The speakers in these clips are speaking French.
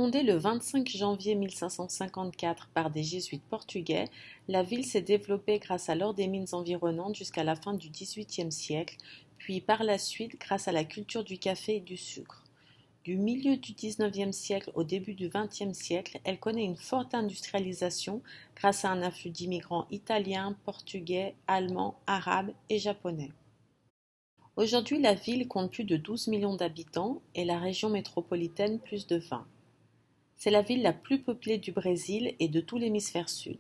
Fondée le 25 janvier 1554 par des jésuites portugais, la ville s'est développée grâce à l'or des mines environnantes jusqu'à la fin du XVIIIe siècle, puis par la suite grâce à la culture du café et du sucre. Du milieu du XIXe siècle au début du XXe siècle, elle connaît une forte industrialisation grâce à un afflux d'immigrants italiens, portugais, allemands, arabes et japonais. Aujourd'hui, la ville compte plus de 12 millions d'habitants et la région métropolitaine plus de 20. C'est la ville la plus peuplée du Brésil et de tout l'hémisphère sud.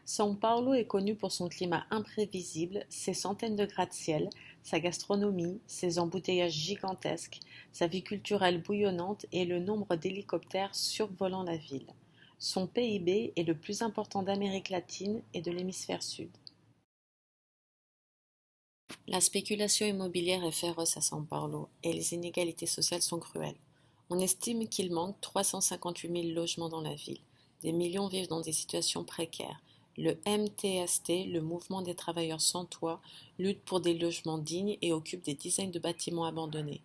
São Paulo est connu pour son climat imprévisible, ses centaines de gratte-ciel, sa gastronomie, ses embouteillages gigantesques, sa vie culturelle bouillonnante et le nombre d'hélicoptères survolant la ville. Son PIB est le plus important d'Amérique latine et de l'hémisphère sud. La spéculation immobilière est féroce à São Paulo et les inégalités sociales sont cruelles. On estime qu'il manque 358 000 logements dans la ville. Des millions vivent dans des situations précaires. Le MTST, le Mouvement des travailleurs sans toit, lutte pour des logements dignes et occupe des dizaines de bâtiments abandonnés.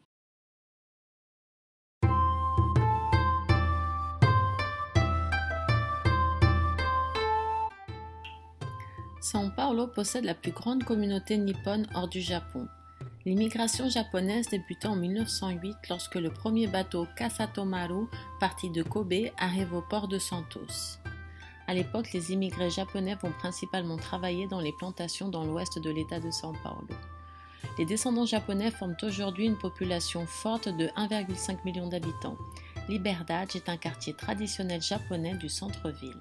São Paulo possède la plus grande communauté nippone hors du Japon. L'immigration japonaise débuta en 1908 lorsque le premier bateau Kasatomaru, parti de Kobe, arrive au port de Santos. À l'époque, les immigrés japonais vont principalement travailler dans les plantations dans l'ouest de l'État de São Paulo. Les descendants japonais forment aujourd'hui une population forte de 1,5 million d'habitants. Liberdade est un quartier traditionnel japonais du centre-ville.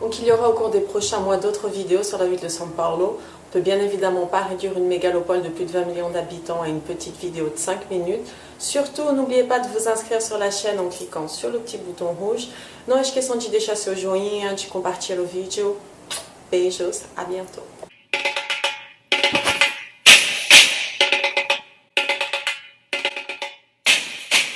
Donc il y aura au cours des prochains mois d'autres vidéos sur la ville de São Paulo. On peut bien évidemment pas réduire une mégalopole de plus de 20 millions d'habitants à une petite vidéo de 5 minutes. Surtout, n'oubliez pas de vous inscrever sur la chaîne en cliquant sur le petit bouton rouge. Não esqueçam de deixar seu joinha, de compartilhar o vídeo. Beijos, à bientôt.